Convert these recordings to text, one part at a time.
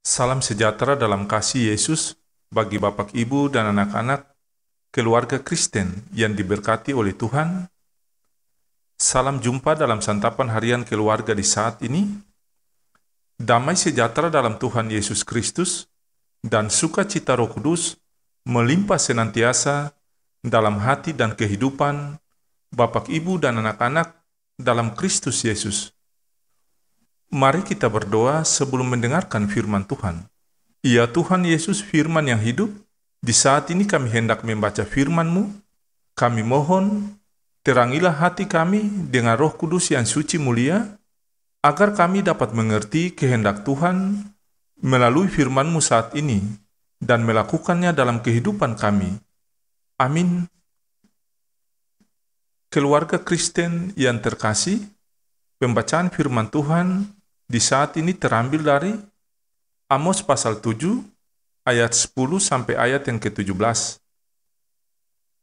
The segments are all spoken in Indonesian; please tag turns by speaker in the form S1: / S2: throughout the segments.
S1: Salam sejahtera dalam kasih Yesus bagi Bapak, Ibu, dan anak-anak keluarga Kristen yang diberkati oleh Tuhan. Salam jumpa dalam santapan harian keluarga di saat ini. Damai sejahtera dalam Tuhan Yesus Kristus dan sukacita Roh Kudus melimpah senantiasa dalam hati dan kehidupan Bapak, Ibu, dan anak-anak dalam Kristus Yesus. Mari kita berdoa sebelum mendengarkan firman Tuhan. Ya Tuhan Yesus, firman yang hidup, di saat ini kami hendak membaca firman-Mu. Kami mohon, terangilah hati kami dengan Roh Kudus yang suci mulia, agar kami dapat mengerti kehendak Tuhan melalui firman-Mu saat ini, dan melakukannya dalam kehidupan kami. Amin. Keluarga Kristen yang terkasih, pembacaan firman Tuhan di saat ini terambil dari Amos pasal 7, ayat 10 sampai ayat yang ke-17.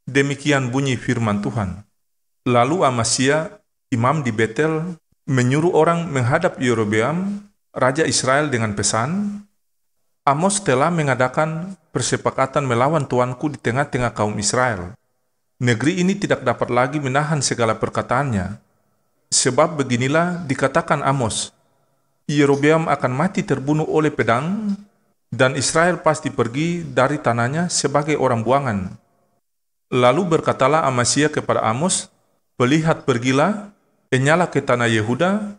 S1: Demikian bunyi firman Tuhan. Lalu Amasya, imam di Betel, menyuruh orang menghadap Yerobeam, raja Israel dengan pesan, Amos telah mengadakan persepakatan melawan tuanku di tengah-tengah kaum Israel. Negeri ini tidak dapat lagi menahan segala perkataannya. Sebab beginilah dikatakan Amos, Yerobeam akan mati terbunuh oleh pedang, dan Israel pasti pergi dari tanahnya sebagai orang buangan. Lalu berkatalah Amasya kepada Amos, "Lihat, pergilah, enyalah ke tanah Yehuda,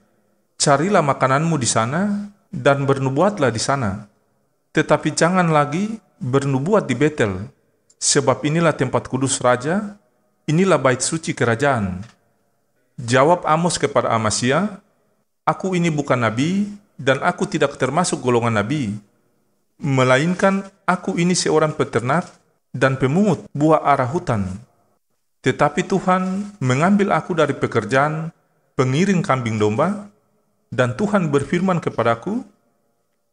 S1: carilah makananmu di sana, dan bernubuatlah di sana. Tetapi jangan lagi bernubuat di Betel, sebab inilah tempat kudus raja, inilah bait suci kerajaan." Jawab Amos kepada Amasya, "Aku ini bukan nabi, dan aku tidak termasuk golongan nabi, melainkan aku ini seorang peternak dan pemungut buah ara hutan. Tetapi Tuhan mengambil aku dari pekerjaan pengiring kambing domba, dan Tuhan berfirman kepadaku,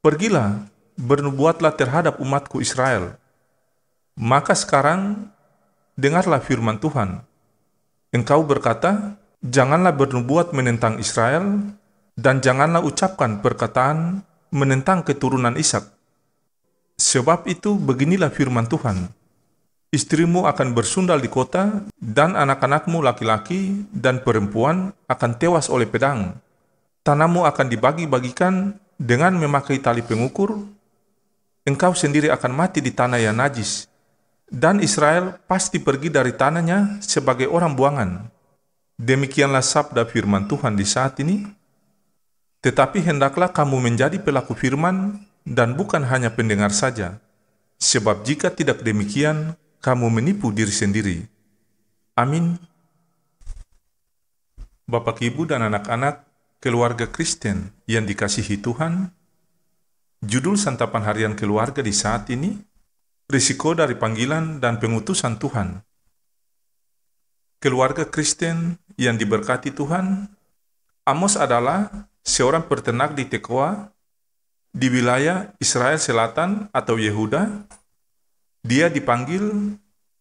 S1: pergilah, bernubuatlah terhadap umatku Israel. Maka sekarang, dengarlah firman Tuhan. Engkau berkata, janganlah bernubuat menentang Israel, dan janganlah ucapkan perkataan menentang keturunan Ishak. Sebab itu beginilah firman Tuhan. Istrimu akan bersundal di kota, dan anak-anakmu laki-laki dan perempuan akan tewas oleh pedang. Tanahmu akan dibagi-bagikan dengan memakai tali pengukur. Engkau sendiri akan mati di tanah yang najis, dan Israel pasti pergi dari tanahnya sebagai orang buangan." Demikianlah sabda firman Tuhan di saat ini. Tetapi hendaklah kamu menjadi pelaku firman dan bukan hanya pendengar saja, sebab jika tidak demikian, kamu menipu diri sendiri. Amin. Bapak, Ibu, dan anak-anak keluarga Kristen yang dikasihi Tuhan, judul santapan harian keluarga di saat ini, risiko dari panggilan dan pengutusan Tuhan. Keluarga Kristen yang diberkati Tuhan, Amos adalah seorang peternak di Tekoa, di wilayah Israel Selatan atau Yehuda. Dia dipanggil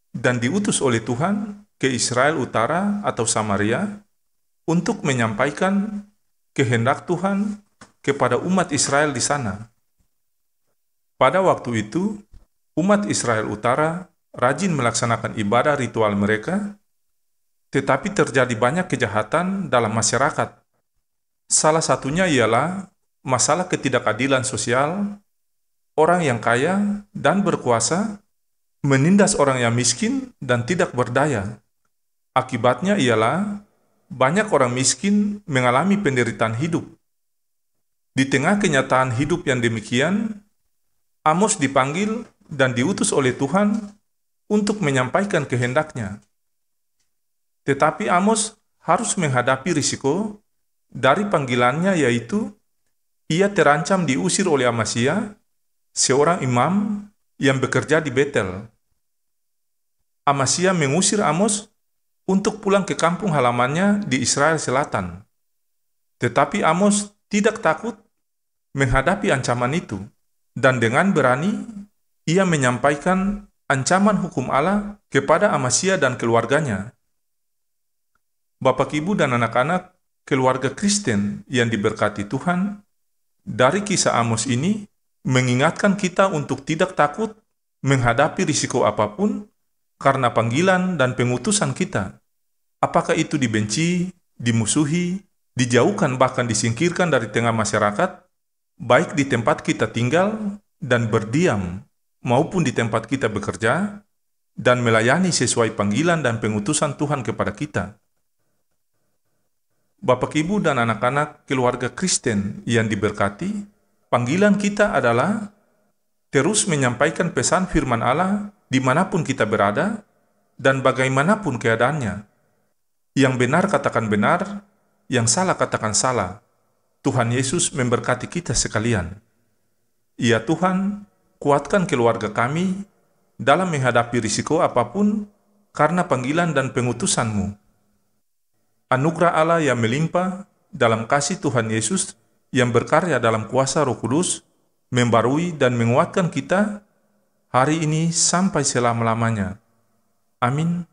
S1: dan diutus oleh Tuhan ke Israel Utara atau Samaria untuk menyampaikan kehendak Tuhan kepada umat Israel di sana. Pada waktu itu, umat Israel Utara rajin melaksanakan ibadah ritual mereka, tetapi terjadi banyak kejahatan dalam masyarakat. Salah satunya ialah masalah ketidakadilan sosial. Orang yang kaya dan berkuasa menindas orang yang miskin dan tidak berdaya. Akibatnya ialah banyak orang miskin mengalami penderitaan hidup. Di tengah kenyataan hidup yang demikian, Amos dipanggil dan diutus oleh Tuhan untuk menyampaikan kehendaknya. Tetapi Amos harus menghadapi risiko dari panggilannya, yaitu ia terancam diusir oleh Amasya, seorang imam yang bekerja di Betel. Amasya mengusir Amos untuk pulang ke kampung halamannya di Israel Selatan. Tetapi Amos tidak takut menghadapi ancaman itu, dan dengan berani ia menyampaikan ancaman hukum Allah kepada Amasya dan keluarganya. Bapak, Ibu, dan anak-anak keluarga Kristen yang diberkati Tuhan, dari kisah Amos ini, mengingatkan kita untuk tidak takut menghadapi risiko apapun karena panggilan dan pengutusan kita. Apakah itu dibenci, dimusuhi, dijauhkan bahkan disingkirkan dari tengah masyarakat, baik di tempat kita tinggal dan berdiam, maupun di tempat kita bekerja, dan melayani sesuai panggilan dan pengutusan Tuhan kepada kita. Bapak, Ibu, dan anak-anak keluarga Kristen yang diberkati, panggilan kita adalah terus menyampaikan pesan firman Allah dimanapun kita berada dan bagaimanapun keadaannya. Yang benar katakan benar, yang salah katakan salah. Tuhan Yesus memberkati kita sekalian. Ya Tuhan, kuatkan keluarga kami dalam menghadapi risiko apapun karena panggilan dan pengutusan-Mu. Anugerah Allah yang melimpah dalam kasih Tuhan Yesus yang berkarya dalam kuasa Roh Kudus, membarui dan menguatkan kita hari ini sampai selama-lamanya. Amin.